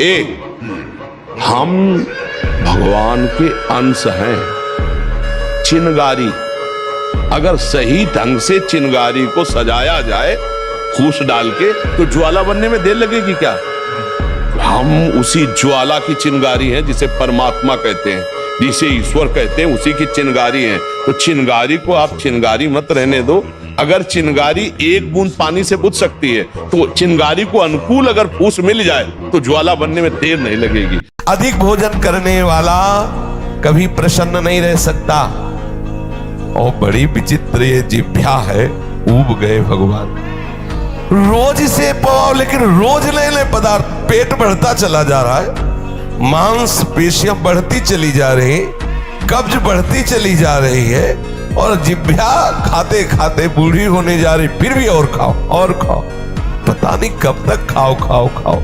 हम भगवान के अंश हैं। चिनगारी, अगर सही ढंग से चिनगारी को सजाया जाए फूस डाल के, तो ज्वाला बनने में देर लगेगी क्या? हम उसी ज्वाला की चिनगारी हैं, जिसे परमात्मा कहते हैं, जिसे ईश्वर कहते हैं, उसी की चिनगारी हैं। तो चिनगारी को आप चिनगारी मत रहने दो। अगर चिनगारी एक बूंद पानी से बुझ सकती है, तो चिनगारी को अनुकूल अगर फूस मिल जाए तो ज्वाला बनने में देर नहीं लगेगी। अधिक भोजन करने वाला कभी प्रसन्न नहीं रह सकता। और बड़ी विचित्र ये जिह्वा है, ऊब गए भगवान। रोज से पाओ, लेकिन रोज नए नए पदार्थ, पेट बढ़ता चला जा रहा है, मांस पेशियां बढ़ती चली जा रही, कब्ज बढ़ती चली जा रही है, और जिह्वा खाते खाते बूढ़ी होने जा रही, फिर भी और खाओ और खाओ। पता नहीं कब तक खाओ खाओ खाओ।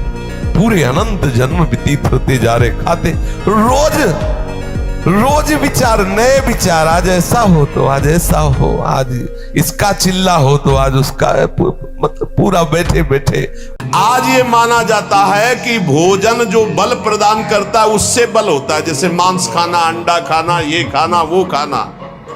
पूरे अनंत जन्म व्यतीत होते जा रहे खाते। रोज रोज विचार, नए विचार, आज ऐसा हो तो आज ऐसा हो, आज इसका चिल्ला हो तो आज उसका, मतलब पूरा बैठे बैठे। आज ये माना जाता है कि भोजन जो बल प्रदान करता है उससे बल होता है, जैसे मांस खाना, अंडा खाना, ये खाना, वो खाना।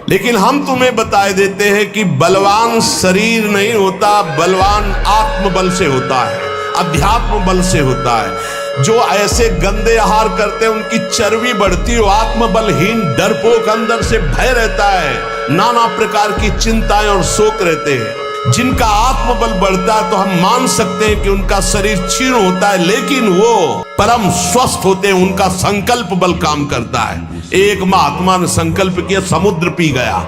लेकिन हम तुम्हें बताए देते हैं कि बलवान शरीर नहीं होता, बलवान आत्मबल से होता है, अध्यात्म बल से होता है। जो ऐसे गंदे आहार करते हैं उनकी चर्बी बढ़ती है, आत्मबलहीन डरपोक अंदर से भय रहता है, नाना प्रकार की चिंताएं और शोक रहते हैं। जिनका आत्मबल बढ़ता है तो हम मान सकते हैं कि उनका शरीर क्षीण होता है, लेकिन वो परम स्वस्थ होते हैं, उनका संकल्प बल काम करता है। एक महात्मा ने संकल्प किया, समुद्र पी गया।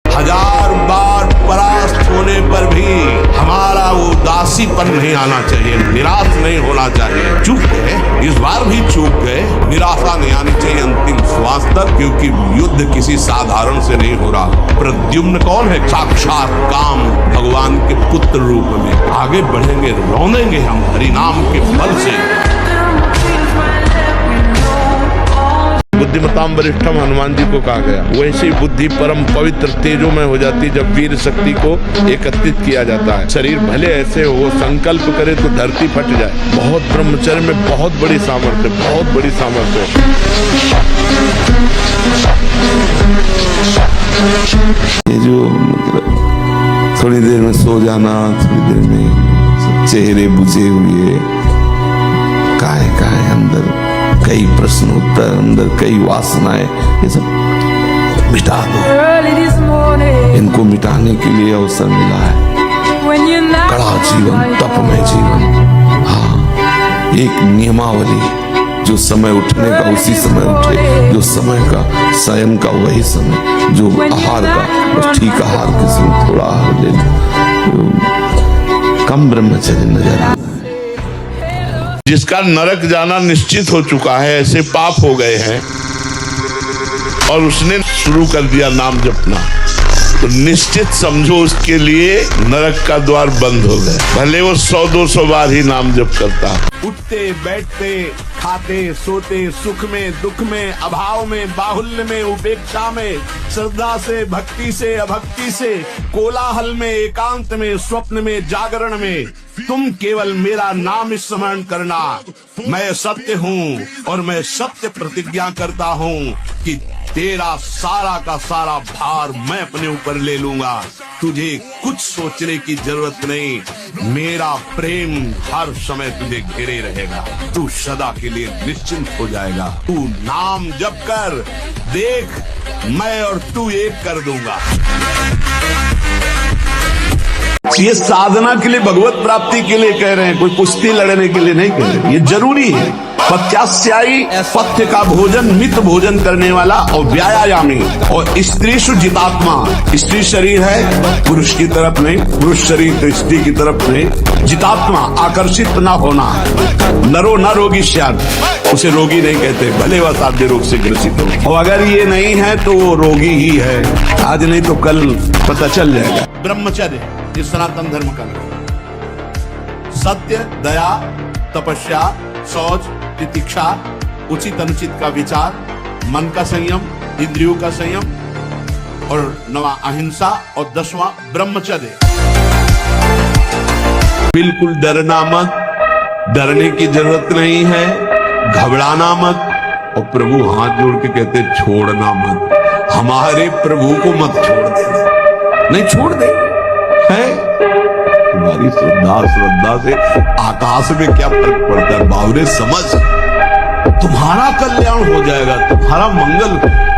1000 बार परास्त होने पर भी हमारा वो उदासीपन नहीं आना चाहिए, निराश नहीं होना चाहिए। चूक गए, इस बार भी चूक गए, निराशा नहीं आनी चाहिए अंतिम श्वास तक, क्योंकि युद्ध किसी साधारण से नहीं हो रहा। प्रद्युम्न कौन है? साक्षात काम भगवान के पुत्र रूप में। आगे बढ़ेंगे, रौनेंगे हम हरिनाम के बल से। बुद्धिमताम वरिष्ठम हनुमान जी को कहा गया। वैसी बुद्धि परम पवित्र तेजो में हो जाती जब वीर शक्ति को एकत्रित किया जाता है। शरीर भले ऐसे हो, संकल्प करे तो धरती फट जाए। बहुत ब्रह्मचर्य में बहुत बड़ी सामर्थ्य, बहुत बड़ी सामर्थ्य। ये जो मतलब थोड़ी देर में सो जाना, थोड़ी देर में चेहरे बुझे हुए, काहे अंदर कई प्रश्न उत्तर, अंदर कई वासनाएं, ये सब मिटा दो। इनको मिटाने के लिए अवसर मिला है। कड़ा जीवन, तपमय जीवन। हाँ, एक नियमावली, जो समय उठने का उसी समय उठे, जो समय का शयन का वही समय, जो आहार का बस ठीक आहार के समय थोड़ा आहार ले लो। कम ब्रह्मचर्य नजर आता है। जिसका नरक जाना निश्चित हो चुका है, ऐसे पाप हो गए हैं, और उसने शुरू कर दिया नाम जपना, तो निश्चित समझो उसके लिए नरक का द्वार बंद हो गया। भले वो 100-200 बार ही नाम जप करता। उठते बैठते, खाते सोते, सुख में दुख में, अभाव में बाहुल्य में, उपेक्षा में, श्रद्धा से भक्ति से अभक्ति से, कोलाहल में एकांत में, स्वप्न में जागरण में, तुम केवल मेरा नाम स्मरण करना। मैं सत्य हूँ और मैं सत्य प्रतिज्ञा करता हूँ कि तेरा सारा का सारा भार मैं अपने ऊपर ले लूंगा। तुझे कुछ सोचने की जरूरत नहीं, मेरा प्रेम हर समय तुझे घेरे रहेगा। तू सदा के लिए निश्चिंत हो जाएगा। तू नाम जप कर देख, मैं और तू एक कर दूंगा। ये साधना के लिए, भगवत प्राप्ति के लिए कह रहे हैं, कोई कुश्ती लड़ने के लिए नहीं कह रहे। ये जरूरी है। पथ्यास्यायी, पथ्य का भोजन, मित भोजन करने वाला, और व्यायामी, और स्त्री जितात्मा। स्त्री शरीर है, पुरुष की तरफ नहीं, पुरुष शरीर तो स्त्री की तरफ नहीं। जितात्मा, आकर्षित ना होना। नरो न रोगी श्याम, उसे रोगी नहीं कहते, भले वह साध्य रोग से ग्रसित हो। और अगर ये नहीं है तो वो रोगी ही है, आज नहीं तो कल पता चल जाएगा। ब्रह्मचर्य ये सनातन धर्म का सत्य, दया, तपस्या, शौच, तितिक्षा, उचित अनुचित का विचार, मन का संयम, इंद्रियों का संयम, और 9वां अहिंसा, और 10वां ब्रह्मचर्य। बिल्कुल डरना मत, डरने की जरूरत नहीं है, घबराना मत। और प्रभु हाथ जोड़ के कहते छोड़ना मत, हमारे प्रभु को मत छोड़ देना, नहीं छोड़ दे है। तुम्हारी श्रद्धा से आकाश में क्या फर्क पड़ता है बावरे, समझ तुम्हारा कल्याण हो जाएगा, तुम्हारा मंगल।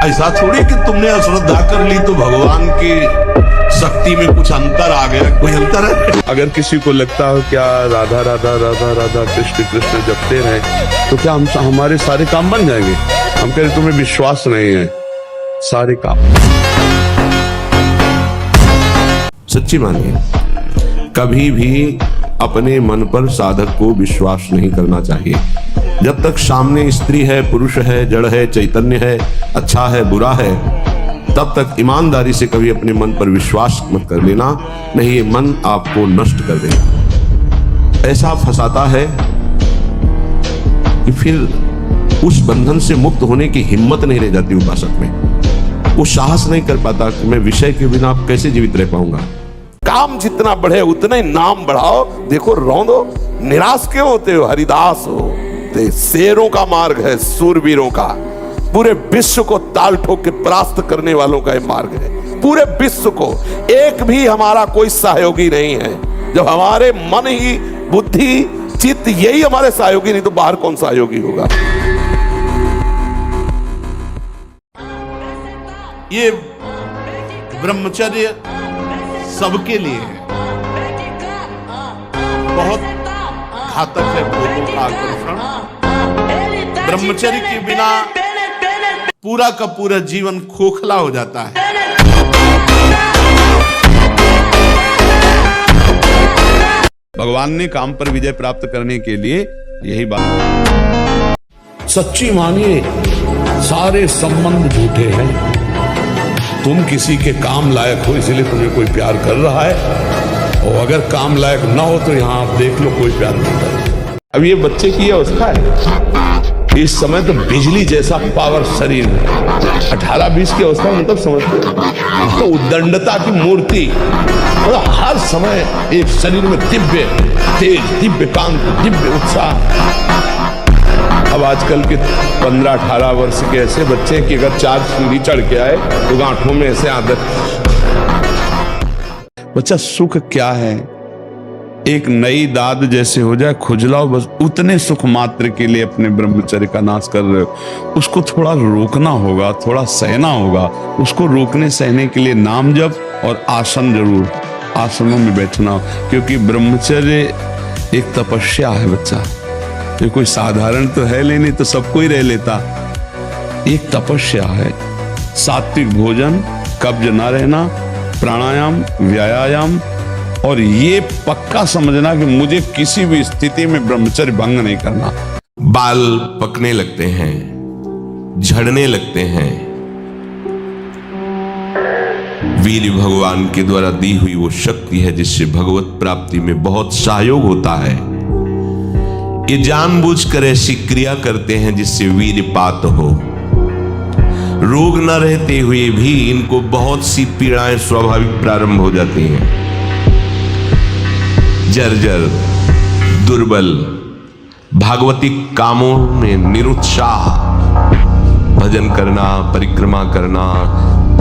ऐसा थोड़ी कि तुमने अश्रद्धा कर ली तो भगवान की शक्ति में कुछ अंतर आ गया, कोई अंतर है? अगर किसी को लगता हो क्या राधा राधा राधा राधा कृष्ण कृष्ण जपते रहे तो क्या हमारे सारे काम बन जाएंगे? हम कह रहे तुम्हें विश्वास नहीं है, सारे काम। सच्ची मानिए, कभी भी अपने मन पर साधक को विश्वास नहीं करना चाहिए। जब तक सामने स्त्री है, पुरुष है, जड़ है, चैतन्य है, अच्छा है, बुरा है, तब तक ईमानदारी से कभी अपने मन पर विश्वास मत कर लेना, नहीं ये मन आपको नष्ट कर देगा। ऐसा फंसाता है कि फिर उस बंधन से मुक्त होने की हिम्मत नहीं रह जाती उपासक में। वो साहस नहीं कर पाता कि मैं विषय के बिना कैसे जीवित रह पाऊंगा। काम जितना बढ़े उतना ही नाम बढ़ाओ। देखो रौंदो, निराश क्यों होते हो? हरिदास हो, शेरों का मार्ग है, सूरवीरों का। पूरे विश्व को ताल ठोक के परास्त करने वालों का ये मार्ग है। पूरे विश्व को, एक भी हमारा कोई सहयोगी नहीं है। जब हमारे मन ही, बुद्धि, चित्त यही हमारे सहयोगी, नहीं तो बाहर कौन सहयोगी होगा? ये ब्रह्मचर्य सबके लिए है, बहुत घातक है भूतों का आकर्षण। ब्रह्मचर्य के बिना पूरा का पूरा जीवन खोखला हो जाता है। भगवान ने काम पर विजय प्राप्त करने के लिए यही बात। सच्ची मानिए, सारे संबंध झूठे हैं। तुम किसी के काम लायक हो इसलिए तुम्हें कोई प्यार कर रहा है, और अगर काम लायक ना हो तो यहां आप देख लो कोई प्यार नहीं कर रहा। अब ये बच्चे की अवस्था है, इस समय तो बिजली जैसा पावर शरीर है। 18-20 की अवस्था मतलब समझते तो उद्दंडता की मूर्ति, मतलब हर समय एक शरीर में दिव्य तेज, दिव्य कांति, दिव्य उत्साह। अब आजकल के 15-18 वर्ष के ऐसे बच्चे कि अगर 4 सीढ़ी चढ़ के आए तो गांठों में ऐसे आदत। बच्चा सुख क्या है? एक नई दाद जैसे हो जाए, खुजलाओ, बस उतने सुख मात्र के लिए अपने ब्रह्मचर्य का नाश कर रहे हो। उसको थोड़ा रोकना होगा, थोड़ा सहना होगा। उसको रोकने सहने के लिए नाम जप और आसन जरूर, आसनों में बैठना हो, क्योंकि ब्रह्मचर्य एक तपस्या है बच्चा। ये कोई साधारण तो है नहीं तो सबको ही रह लेता। एक तपस्या है। सात्विक भोजन, कब्ज ना रहना, प्राणायाम, व्यायाम, और ये पक्का समझना कि मुझे किसी भी स्थिति में ब्रह्मचर्य भंग नहीं करना। बाल पकने लगते हैं, झड़ने लगते हैं। वीर भगवान के द्वारा दी हुई वो शक्ति है जिससे भगवत प्राप्ति में बहुत सहयोग होता है। ये जानबूझकर ऐसी क्रिया करते हैं जिससे वीरपात हो। रोग न रहते हुए भी इनको बहुत सी पीड़ाएं स्वाभाविक प्रारंभ हो जाती हैं। जर्जर, दुर्बल, भागवतिक कामों में निरुत्साह, भजन करना, परिक्रमा करना,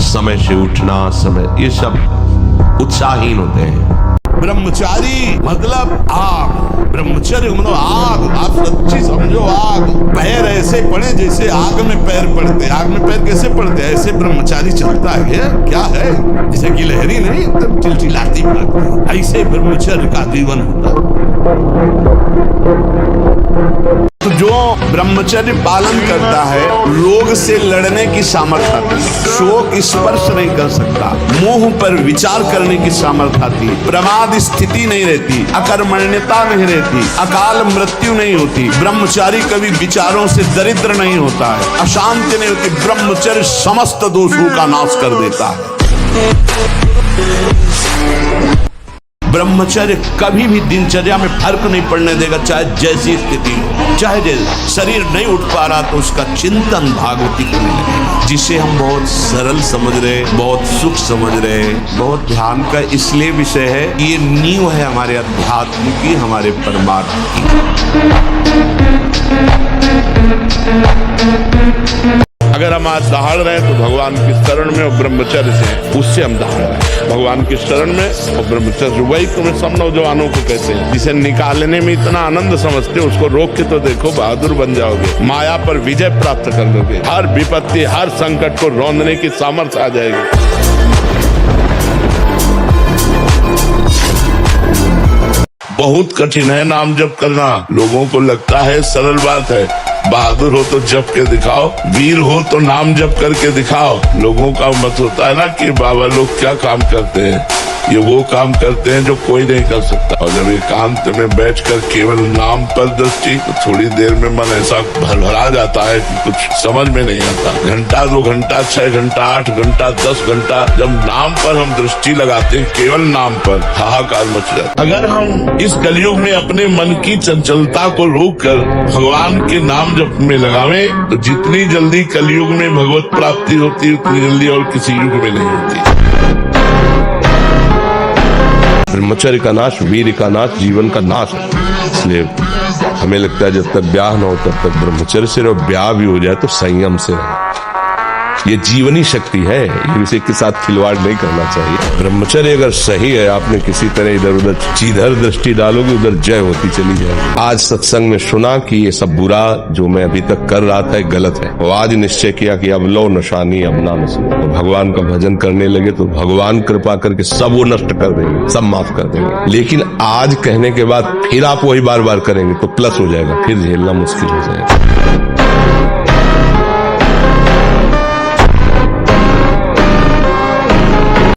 समय से उठना, समय, ये सब उत्साहहीन होते हैं। ब्रह्मचारी मतलब आग, ब्रह्मचर्य मतलब आग। आप सच्ची समझो, आग। पैर ऐसे पड़े जैसे आग में पैर पड़ते। आग में पैर कैसे पड़ते? ऐसे ब्रह्मचारी चलता है। क्या है? जैसे कि लहरी नहीं, एकदम चिलचिलाती बात। ऐसे ब्रह्मचर्य का जीवन होता है। तो जो ब्रह्मचर्य पालन करता है, रोग से लड़ने की सामर्थ्य आती है, शोक स्पर्श नहीं कर सकता, मोह पर विचार करने की सामर्थ्य आती है, प्रमाद स्थिति नहीं रहती, अकर्मण्यता नहीं रहती, अकाल मृत्यु नहीं होती। ब्रह्मचारी कभी विचारों से दरिद्र नहीं होता है, अशांति नहीं होती। ब्रह्मचर्य समस्त दोषों का नाश कर देता है। ब्रह्मचर्य कभी भी दिनचर्या में फर्क नहीं पड़ने देगा, चाहे जैसी स्थिति हो, चाहे जैसे शरीर नहीं उठ पा रहा तो उसका चिंतन भागवती करने लगेगा, जिसे हम बहुत सरल समझ रहे, बहुत सुख समझ रहे, बहुत ध्यान का इसलिए विषय है, ये नींव है हमारे अध्यात्म की, हमारे परमात्मा की। अगर हम आज दहाड़ रहे हैं तो भगवान की शरण में और ब्रह्मचर्य से, उससे हम दहाड़ रहे हैं भगवान की शरण में और ब्रह्मचर्य से। वही तुम्हें सब नौजवानों को कहते हैं, जिसे निकालने में इतना आनंद समझते हो, उसको रोक के तो देखो, बहादुर बन जाओगे, माया पर विजय प्राप्त कर लोगे, हर विपत्ति हर संकट को रौंदने की सामर्थ्य आ जाएगी। बहुत कठिन है नाम जप करना, लोगों को लगता है सरल बात है। बहादुर हो तो जप के दिखाओ, वीर हो तो नाम जप करके दिखाओ। लोगों का मत होता है ना कि बाबा लोग क्या काम करते हैं, ये वो काम करते हैं जो कोई नहीं कर सकता। और जब एकांत में बैठकर केवल नाम पर दृष्टि, तो थोड़ी देर में मन ऐसा भरभरा जाता है कि कुछ समझ में नहीं आता। घंटा 2 घंटा 6 घंटा 8 घंटा 10 घंटा जब नाम पर हम दृष्टि लगाते हैं, केवल नाम पर, हाहाकार मच जाता। अगर हम इस कलयुग में अपने मन की चंचलता को रोक कर भगवान के नाम जप में लगावे, तो जितनी जल्दी कलयुग में भगवत प्राप्ति होती, उतनी जल्दी और किसी युग में नहीं होती। ब्रह्मचर्य का नाश वीर का नाश जीवन का नाश है। इसलिए हमें लगता है जब तक ब्याह न हो तब तक ब्रह्मचर्य से रहो, ब्याह भी हो जाए तो संयम से रहो। ये जीवनी शक्ति है, ये किसी के साथ खिलवाड़ नहीं करना चाहिए। ब्रह्मचर्य अगर सही है, आपने किसी तरह इधर उधर जिधर दृष्टि डालोगे उधर जय होती चली जाएगी। आज सत्संग में सुना कि ये सब बुरा जो मैं अभी तक कर रहा था गलत है, और आज निश्चय किया कि अब लो नशानी अब ना नशा, तो भगवान का भजन करने लगे तो भगवान कृपा करके सब वो नष्ट कर देंगे, सब माफ कर देंगे। लेकिन आज कहने के बाद फिर आप वही बार बार करेंगे तो प्लस हो जाएगा, फिर झेलना मुश्किल हो जाएगा।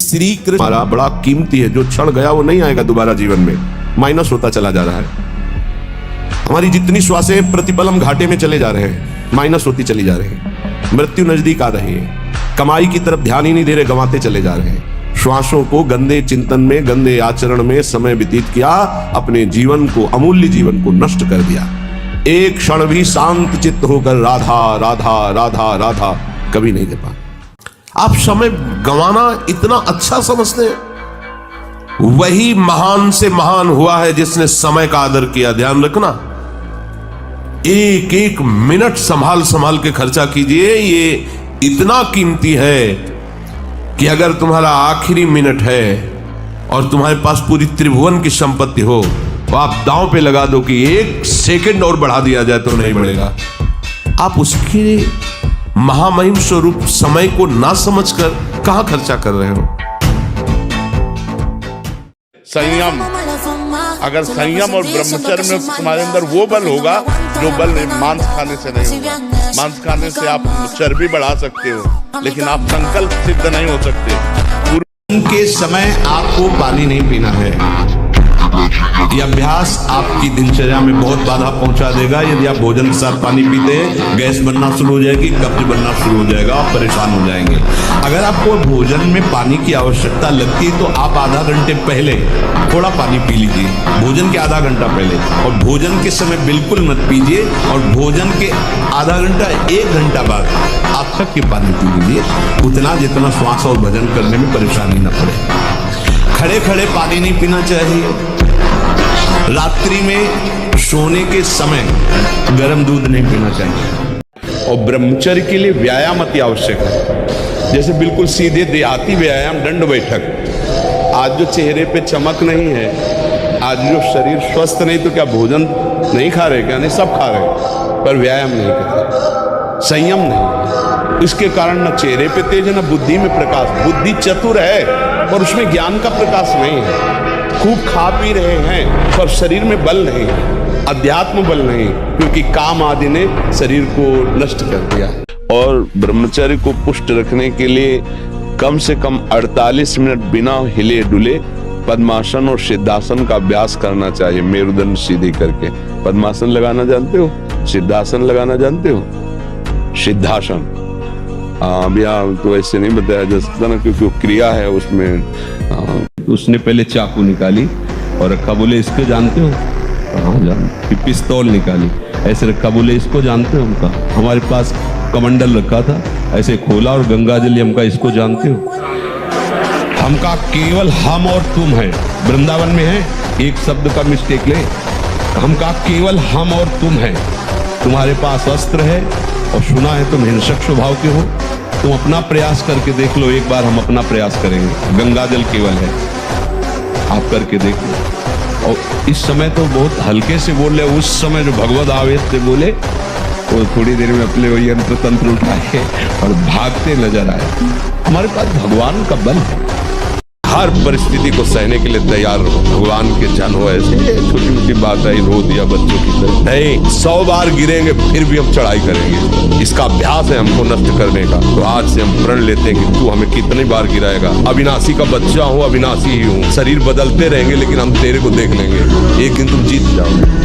श्री कृष्ण हमारा बड़ा कीमती है, जो क्षण गया वो नहीं आएगा दोबारा जीवन में, माइनस होता चला जा रहा है। हमारी जितनी श्वासें प्रतिपल हम घाटे में चले जा रहे हैं, माइनस होती चली जा रही है। मृत्यु नजदीक आ रही है, कमाई की तरफ ध्यान ही नहीं दे रहे, गंवाते चले जा रहे हैं। श्वासों को गंदे चिंतन में, गंदे आचरण में समय व्यतीत किया, अपने जीवन को, अमूल्य जीवन को नष्ट कर दिया। एक क्षण भी शांत चित्त होकर राधा राधा राधा राधा कभी नहीं दे पा। आप समय गंवाना इतना अच्छा समझते हैं? वही महान से महान हुआ है जिसने समय का आदर किया। ध्यान रखना, एक एक मिनट संभाल संभाल के खर्चा कीजिए, ये इतना कीमती है कि अगर तुम्हारा आखिरी मिनट है और तुम्हारे पास पूरी त्रिभुवन की संपत्ति हो, तो आप दांव पे लगा दो कि 1 सेकंड और बढ़ा दिया जाए तो नहीं बढ़ेगा। आप उसके महामहिम स्वरूप समय को ना समझकर कहां खर्चा कर रहे हो? संयम, अगर संयम और ब्रह्मचर्य में तुम्हारे अंदर वो बल होगा जो बल मांस खाने से नहीं होगा। मांस खाने से आप चर्बी बढ़ा सकते हो, लेकिन आप संकल्प सिद्ध नहीं हो सकते। के समय आपको पानी नहीं पीना है। यह अभ्यास आपकी दिनचर्या में बहुत बाधा पहुंचा देगा। यदि आप भोजन के साथ पानी पीते हैं, गैस बनना शुरू हो जाएगी, कब्ज बनना शुरू हो जाएगा, आप परेशान हो जाएंगे। अगर आपको भोजन में पानी की आवश्यकता लगती है तो आप आधा घंटे पहले थोड़ा पानी पी लीजिए, भोजन के आधा घंटा पहले, और भोजन के समय बिल्कुल मत पीजिए, और भोजन के आधा घंटा 1 घंटा बाद आप तक के पानी पी लीजिए, उतना जितना श्वास और भजन करने में परेशानी न पड़े। खड़े खड़े पानी नहीं पीना चाहिए। रात्रि में सोने के समय गर्म दूध नहीं पीना चाहिए। और ब्रह्मचर्य के लिए व्यायाम अति आवश्यक है। जैसे बिल्कुल सीधे देहाती व्यायाम, दंड बैठक। आज जो चेहरे पे चमक नहीं है, आज जो शरीर स्वस्थ नहीं, तो क्या भोजन नहीं खा रहे? क्या नहीं, सब खा रहे, पर व्यायाम नहीं कर रहे, संयम नहीं। इसके कारण न चेहरे पे तेज है, न बुद्धि में प्रकाश। बुद्धि चतुर है पर उसमें ज्ञान का प्रकाश नहीं है। खूब खा पी रहे हैं पर शरीर में बल नहीं है, अध्यात्म बल नहीं, क्योंकि काम आदि ने शरीर को नष्ट कर दिया। और ब्रह्मचर्य को पुष्ट रखने के लिए कम से कम 48 मिनट बिना हिले डुले पद्मासन और सिद्धासन का अभ्यास करना चाहिए। मेरुदंड सीधी करके पद्मासन लगाना जानते हो? सिद्धासन लगाना जानते हो? सिद्धासन अभी तो ऐसे नहीं बताया जा सकता ना, क्योंकि वो क्रिया है, उसमें उसने पहले चाकू निकाली और रखा, बोले इसको जानते हो? हाँ जानते। फिर पिस्तौल निकाली, ऐसे रखा, बोले इसको जानते हो? हमका हमारे पास कमंडल रखा था, ऐसे खोला और गंगा जल, हमका इसको जानते हो? हमका केवल हम और तुम है, वृंदावन में है, एक शब्द का मिस्टेक ले, हमका केवल हम और तुम है। तुम्हारे पास अस्त्र है और सुना है तुम हिंसक स्वभाव के हो, तुम अपना प्रयास करके देख लो, एक बार हम अपना प्रयास करेंगे, गंगा जल केवल है, आप करके देख लो। और इस समय तो बहुत हल्के से बोल रहे, उस समय जो भगवत आवेश से बोले वो थोड़ी देर में अपने वही यंत्र तंत्र उठाए और भागते नजर आए। हमारे पास भगवान का बल है, हर परिस्थिति को सहने के लिए तैयार रहो, भगवान के जन हो। ऐसे छोटी मोटी बात है, रो दिया बच्चों की तरह नहीं, 100 बार गिरेंगे फिर भी हम चढ़ाई करेंगे, इसका अभ्यास है हमको नष्ट करने का। तो आज से हम प्रण लेते हैं कि तू हमें कितनी बार गिराएगा, अविनाशी का बच्चा हूँ, अविनाशी ही हूँ, शरीर बदलते रहेंगे लेकिन हम तेरे को देख लेंगे, एक दिन तुम जीत जाओगे।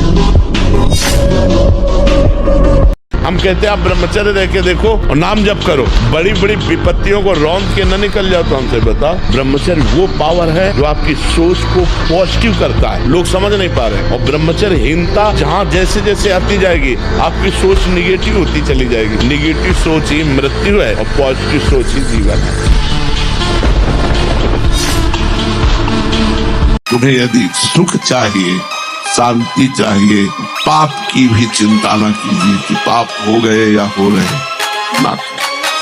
हम कहते हैं आप ब्रह्मचर्य रह के देखो और नाम जप करो, बड़ी बड़ी विपत्तियों को रौंद के न निकल जाओ। तो हमसे बताओ, ब्रह्मचर्य वो पावर है जो आपकी सोच को पॉजिटिव करता है, लोग समझ नहीं पा रहे। और ब्रह्मचर्यहीनता जहाँ जैसे जैसे आती जाएगी, आपकी सोच निगेटिव होती चली जाएगी। निगेटिव सोच ही मृत्यु है और पॉजिटिव सोच ही जीवन है। तुम्हें यदि सुख चाहिए, शांति चाहिए, पाप की भी चिंता न कीजिए कि पाप हो गए या हो रहे, ना,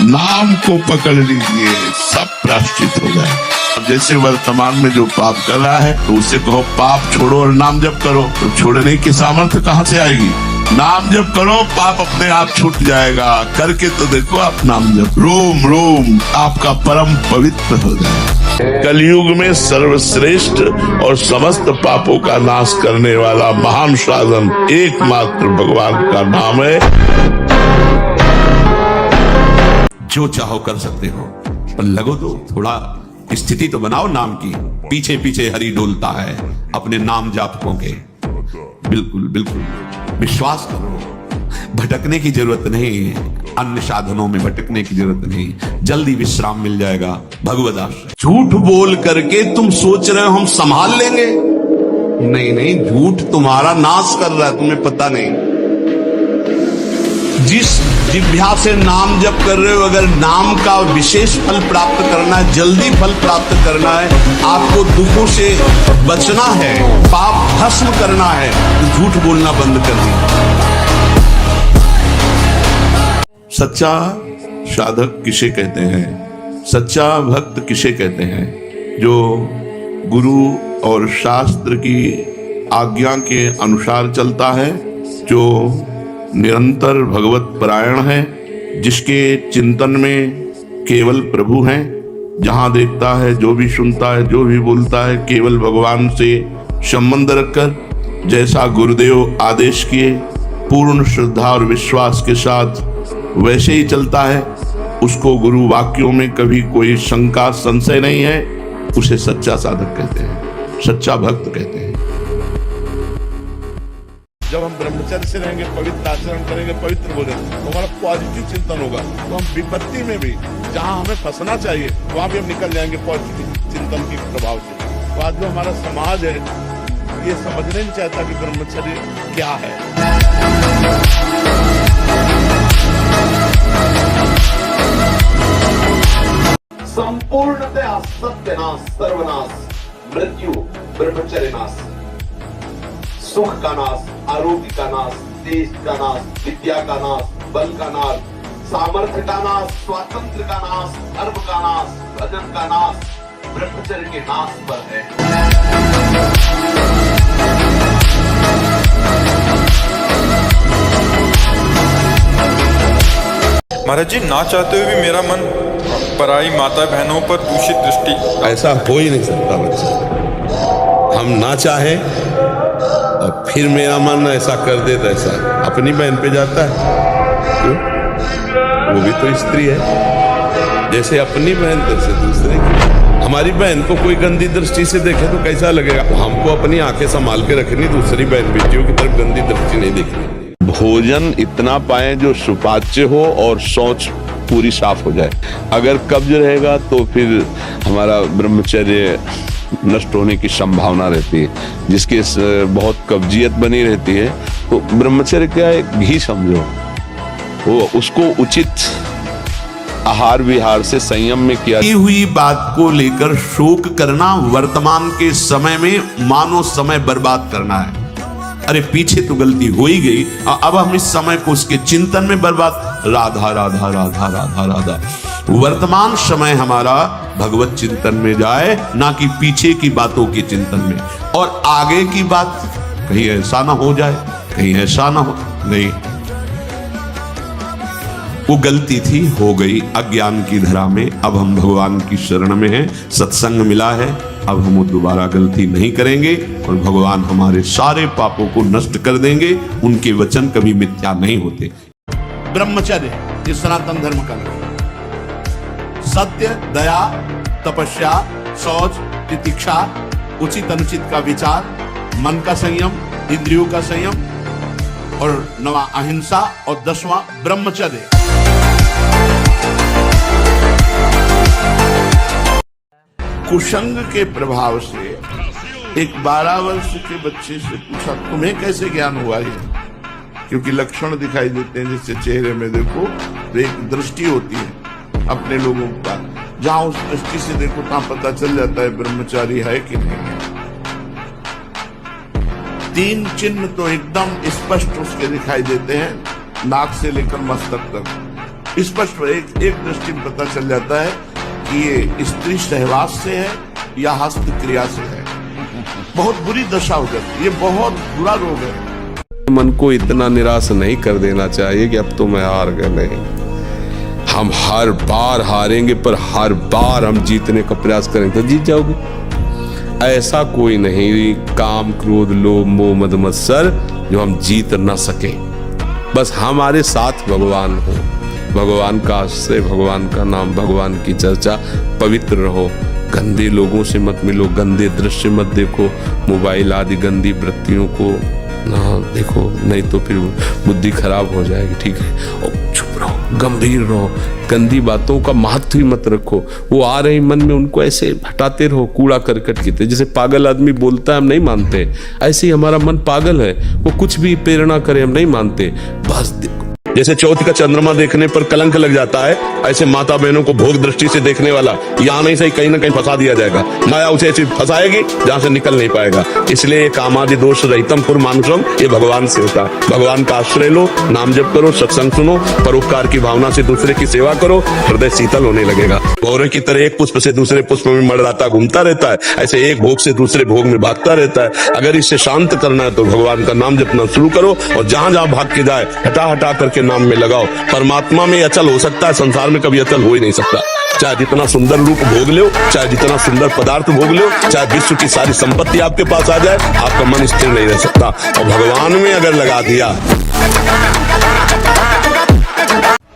नाम को पकड़ लीजिए, सब प्रायश्चित हो जाए। अब जैसे वर्तमान में जो पाप कर रहा है तो उसे कहो पाप छोड़ो और नाम जप करो, तो छोड़ने की सामर्थ्य कहाँ से आएगी? नाम जप करो, पाप अपने आप छूट जाएगा। करके तो देखो आप नाम जप, रोम रोम आपका परम पवित्र हो जाए। कलयुग में सर्वश्रेष्ठ और समस्त पापों का नाश करने वाला महान साधन एकमात्र भगवान का नाम है। जो चाहो कर सकते हो, पर लगो तो थोड़ा स्थिति तो बनाओ नाम की। पीछे पीछे हरि डोलता है अपने नाम जापकों के। बिल्कुल बिल्कुल विश्वास करो, भटकने की जरूरत नहीं, अन्य साधनों में भटकने की जरूरत नहीं, जल्दी विश्राम मिल जाएगा भगवद आश्रय। झूठ बोल करके तुम सोच रहे हो हम संभाल लेंगे, नहीं नहीं, झूठ तुम्हारा नाश कर रहा है, तुम्हें पता नहीं। जिस जिह्वा से नाम जप कर रहे हो, अगर नाम का विशेष फल प्राप्त करना है, जल्दी फल प्राप्त करना है, आपको दुखों से बचना है, पाप भस्म करना है, तो झूठ बोलना बंद कर दीजिए। सच्चा साधक किसे कहते हैं, सच्चा भक्त किसे कहते हैं? जो गुरु और शास्त्र की आज्ञा के अनुसार चलता है, जो निरंतर भगवत परायण है, जिसके चिंतन में केवल प्रभु हैं, जहां देखता है, जो भी सुनता है, जो भी बोलता है, केवल भगवान से संबंध रखकर, जैसा गुरुदेव आदेश किए पूर्ण श्रद्धा और विश्वास के साथ वैसे ही चलता है, उसको गुरु वाक्यों में कभी कोई शंका संशय नहीं है, उसे सच्चा साधक कहते हैं, सच्चा भक्त कहते हैं। जब हम ब्रह्मचर्य से रहेंगे, पवित्र आचरण करेंगे, पवित्र बोलेंगे, तो हमारा पॉजिटिव चिंतन होगा, तो हम विपत्ति में भी जहां हमें फंसना चाहिए वहां भी हम निकल जाएंगे पॉजिटिव चिंतन के प्रभाव से। तो आज जो हमारा समाज है ये समझने नहीं चाहता कि ब्रह्मचर्य क्या है। संपूर्णतया सत्यनाश, सर्वनाश, मृत्यु, ब्रह्मचर्य नाश, सुख का नाश, आरोग्य का नाश, देश का नाश, विद्या का नाश, बल का नाश, सामर्थ्य का नाश, स्वातंत्र का नाश, धर्म का नाश, भजन का नाश, ब्रह्मचर्य के नाश पर है। महाराज जी, ना चाहते हुए भी मेरा मन पराई माता बहनों पर दूषित दृष्टि। ऐसा हो ही नहीं सकता बच्चा, हम ना चाहे और फिर मेरा मन ऐसा कर दे, तो ऐसा अपनी बहन पे जाता है, क्यों? वो भी तो स्त्री है, जैसे अपनी बहन तैसे दूसरे की। हमारी बहन को कोई गंदी दृष्टि से देखे तो कैसा लगेगा? हमको अपनी आंखें संभाल के रखनी, दूसरी बहन बेटियों की तरफ गंदी दृष्टि नहीं देखनी। भोजन इतना पाएं जो सुपाच्य हो और शौच पूरी साफ हो जाए। अगर कब्ज रहेगा तो फिर हमारा ब्रह्मचर्य नष्ट होने की संभावना रहती है, जिसके बहुत कब्जियत बनी रहती है, तो ब्रह्मचर्य क्या है, घी समझो, वो उसको उचित आहार विहार से संयम में किया। की हुई बात को लेकर शोक करना वर्तमान के समय में मानो समय बर्बाद करना है। अरे पीछे तो गलती हो ही गई, अब हम इस समय को उसके चिंतन में बर्बाद। राधा राधा राधा राधा राधा। वर्तमान समय हमारा भगवत चिंतन में जाए, ना कि पीछे की बातों के चिंतन में। और आगे की बात कहीं ऐसा ना हो जाए, कहीं ऐसा ना हो। नहीं, वो गलती थी, हो गई अज्ञान की धरा में। अब हम भगवान की शरण में हैं, सत्संग मिला है, अब हम वो दोबारा गलती नहीं करेंगे और भगवान हमारे सारे पापों को नष्ट कर देंगे। उनके वचन कभी मिथ्या नहीं होते। ब्रह्मचर्य ये सनातन धर्म का नाम। सत्य, दया, तपस्या, शौच, तितिक्षा, उचित अनुचित का विचार, मन का संयम, इंद्रियों का संयम, और 9वां अहिंसा और 10वां ब्रह्मचर्य। कुसंग के प्रभाव से एक 12 वर्ष के बच्चे से पूछा, तुम्हें कैसे ज्ञान हुआ ये? क्योंकि लक्षण दिखाई देते हैं, जिससे चेहरे में देखो तो एक दृष्टि होती है अपने लोगों का, जहां उस दृष्टि से देखो तहां पता चल जाता है ब्रह्मचारी है कि नहीं है। 3 चिन्ह तो एकदम स्पष्ट उसके दिखाई देते हैं, नाक से लेकर मस्तक तक स्पष्ट एक दृष्टि में पता चल जाता है कि ये स्त्री सहवास से है या हस्त क्रिया से है। बहुत बुरी दशा हो जाती है, ये बहुत बुरा रोग है। मन को इतना निराश नहीं कर देना चाहिए कि अब तो मैं हार गया। नहीं, हम हर बार हारेंगे, पर हर बार हम जीतने का प्रयास करेंगे तो जीत जाओगे। ऐसा कोई नहीं, काम क्रोध लोभ मोह मद मत्सर जो हम जीत न सके। बस हमारे साथ भगवान हो, भगवान का आश्रय, भगवान का नाम, भगवान की चर्चा, पवित्र रहो। गंदे लोगों से मत मिलो, गंदे दृश्य मत देखो, मोबाइल आदि गंदी वृत्तियों को ना देखो, नहीं तो फिर बुद्धि खराब हो जाएगी। ठीक है, और चुप रहो, गंभीर रहो, गंदी बातों का महत्व ही मत रखो। वो आ रही मन में, उनको ऐसे हटाते रहो, कूड़ा करकट की तरह। जैसे पागल आदमी बोलता है हम नहीं मानते, ऐसे ही हमारा मन पागल है, वो कुछ भी प्रेरणा करे हम नहीं मानते। बस जैसे चौथ का चंद्रमा देखने पर कलंक लग जाता है, ऐसे माता बहनों को भोग दृष्टि से देखने वाला यहाँ नहीं सही कहीं ना कहीं फंसा दिया जाएगा। माया उसे ऐसी फंसाएगी जहां से निकल नहीं पाएगा। इसलिए कामादि दोष रहितम पुर मानुषम, ये भगवान से होता है। भगवान का आश्रय लो, नाम जप करो, सत्संग सुनो, परोपकार की भावना से दूसरे की सेवा करो, हृदय शीतल होने लगेगा। भौरे की तरह एक पुष्प से दूसरे पुष्प में मड़राता घूमता रहता है, ऐसे एक भोग से दूसरे भोग में भागता रहता है। अगर इससे शांत करना है तो भगवान का नाम जपना शुरू करो, और जहां जहां भाग के जाए हटा हटा करके नाम में लगाओ। परमात्मा में अचल हो सकता है, संसार में कभी अचल हो ही नहीं सकता। चाहे जितना सुंदर रूप भोग लो, चाहे जितना सुंदर पदार्थ भोग लो, चाहे विश्व की सारी संपत्ति आपके पास आ जाए, आपका मन स्थिर नहीं रह सकता। और भगवान में अगर लगा दिया,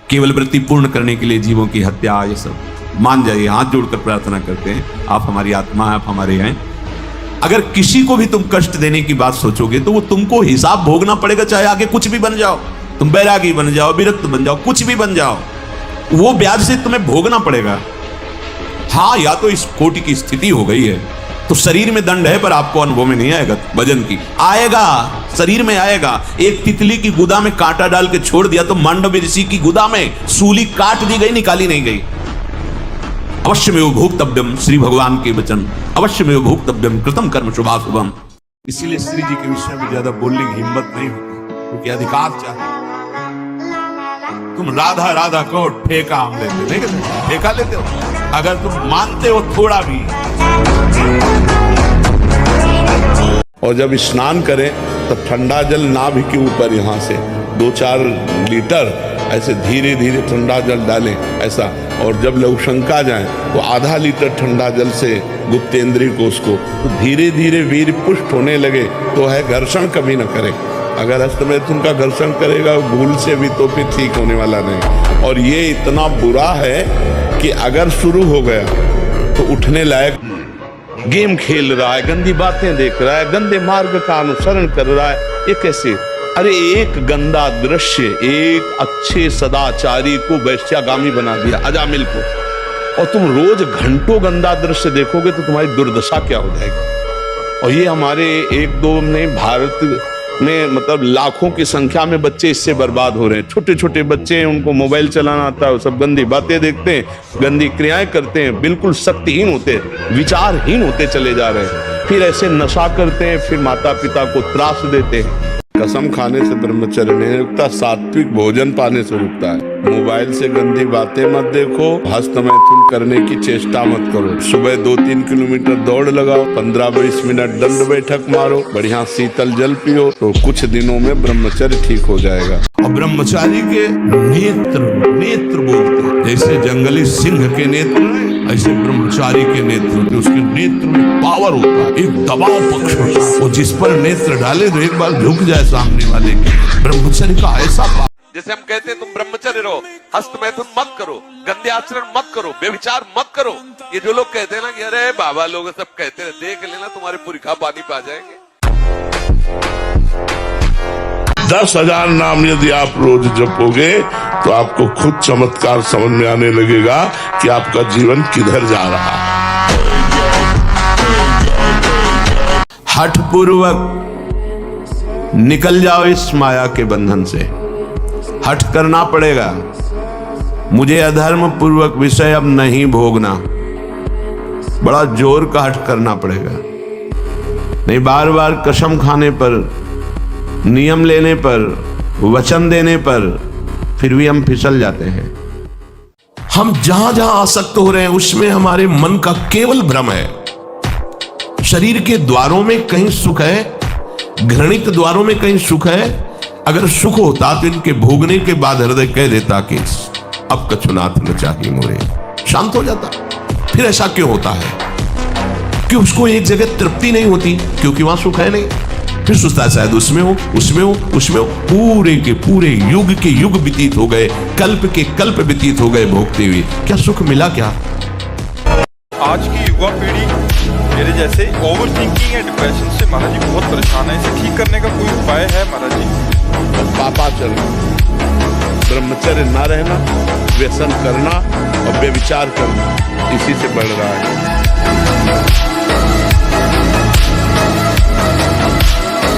केवल वृत्ति पूर्ण करने के लिए जीवों की हत्या, ये सब मान जाइए। हाथ जोड़कर प्रार्थना करते हैं, आप हमारी आत्मा है, आप हमारे हैं। अगर किसी को भी तुम कष्ट देने की बात सोचोगे तो वो तुमको हिसाब भोगना पड़ेगा, चाहे आगे कुछ भी बन जाओ, तुम बैरागी बन जाओ, विरक्त बन जाओ, कुछ भी बन जाओ, वो ब्याज से तुम्हें भोगना पड़ेगा। हाँ, या तो इस कोटि की स्थिति हो गई है तो शरीर में दंड है, पर आपको अनुभव में नहीं आएगा। भजन की आएगा, शरीर में आएगा। एक तितली की गुदा में कांटा डाल के छोड़ दिया तो मांडव्य ऋषि की गुदा में सूली काट दी गई, निकाली नहीं गई। अवश्य में भोक्तव्यम, श्री भगवान के वचन, अवश्य में भोक्तव्यम कृतम कर्म शुभाशुभम। इसीलिए श्री जी के विषय में ज्यादा बोलने की हिम्मत नहीं होती, क्योंकि अधिकार चाहिए। तुम राधा राधा कहो, ठेका हम लेते नहीं, कहते ठेका लेते हो। अगर तुम मानते हो थोड़ा भी। और जब स्नान करें तब ठंडा जल नाभि के ऊपर यहाँ से 2-4 लीटर ऐसे धीरे धीरे ठंडा जल डालें ऐसा। और जब लघुशंका जाए तो आधा लीटर ठंडा जल से गुप्तेंद्रिय को उसको तो धीरे धीरे वीर पुष्ट होने लगे तो है घर्षण कभी न करे। अगर हस्तमैथुन का घर्षण करेगा भूल से भी तो फिर ठीक होने वाला नहीं। और ये इतना बुरा है कि अगर शुरू हो गया तो उठने लायक। गेम खेल रहा है, गंदी बातें देख रहा है, गंदे मार्ग का अनुसरण कर रहा है, ये कैसे? अरे एक गंदा दृश्य एक अच्छे सदाचारी को वैश्यागामी बना दिया, अजामिल को। और तुम रोज घंटों गंदा दृश्य देखोगे तो तुम्हारी दुर्दशा क्या हो जाएगी। और ये हमारे एक दो ने भारत में मतलब लाखों की संख्या में बच्चे इससे बर्बाद हो रहे हैं। छोटे छोटे बच्चे हैं, उनको मोबाइल चलाना आता है, वो सब गंदी बातें देखते हैं, गंदी क्रियाएं करते हैं, बिल्कुल शक्तिहीन होते, विचारहीन होते चले जा रहे हैं। फिर ऐसे नशा करते हैं, फिर माता पिता को त्रास देते हैं। कसम खाने से ब्रह्मचर्य नहीं रुकता, सात्विक भोजन पाने से रुकता है। मोबाइल से गंदी बातें मत देखो, हस्तमैथुन करने की चेष्टा मत करो। सुबह 2-3 किलोमीटर दौड़ लगाओ, 15-20 मिनट दंड बैठक मारो, बढ़िया शीतल जल पियो, तो कुछ दिनों में ब्रह्मचर्य ठीक हो जाएगा। और ब्रह्मचारी के नेत्र बोलते हैं, जैसे जंगली सिंह के नेत्र ऐसे ब्रह्मचारी के नेत्र, उसके नेत्र में पावर होता है, एक दबाव पक्ष होता है, वो जिस पर नेत्र डाले तो एक बार झुक जाए सामने वाले के। ब्रह्मचर्य का ऐसा जैसे हम कहते हैं तुम ब्रह्मचर्य रहो, हस्तमैथुन मत करो, गंदे आचरण मत करो, बेविचार मत करो। ये जो लोग कहते हैं ना कि अरे बाबा लोग सब कहते हैं, देख लेना तुम्हारे पुरखा पानी पा जाएंगे। 10,000 नाम यदि आप रोज जपोगे तो आपको खुद चमत्कार समझ में आने लगेगा कि आपका जीवन किधर जा रहा है। हठ पूर्वक निकल जाओ इस माया के बंधन से। हठ करना पड़ेगा, मुझे अधर्म पूर्वक विषय अब नहीं भोगना, बड़ा जोर का हठ करना पड़ेगा। नहीं बार बार कसम खाने पर, नियम लेने पर, वचन देने पर फिर भी हम फिसल जाते हैं। हम जहां जहां आसक्त हो रहे हैं उसमें हमारे मन का केवल भ्रम है। शरीर के द्वारों में कहीं सुख है, घृणित द्वारों में कहीं सुख है। अगर सुख होता तो इनके भोगने के बाद हृदय कह देता कि अब कछुनाथ न चाहिए मोरे, शांत हो जाता। फिर ऐसा क्यों होता है कि उसको एक जगह तृप्ति नहीं होती? क्योंकि वहां सुख है नहीं। फिर सोचता है शायद उसमें हो, उसमें हो, उसमें हो। पूरे के पूरे युग के युग व्यतीत हो गए, कल्प के कल्प व्यतीत हो गए भोगते हुए, क्या सुख मिला? क्या आज की युवा पीढ़ी मेरे जैसे ओवर थिंकिंग या डिप्रेशन से महाराज जी बहुत परेशान है। इसे ठीक करने का कोई उपाय है महाराज जी? पापाचरण, ब्रह्मचर्य ना रहना, व्यसन करना और बेविचार करना, इसी से बढ़ रहा है।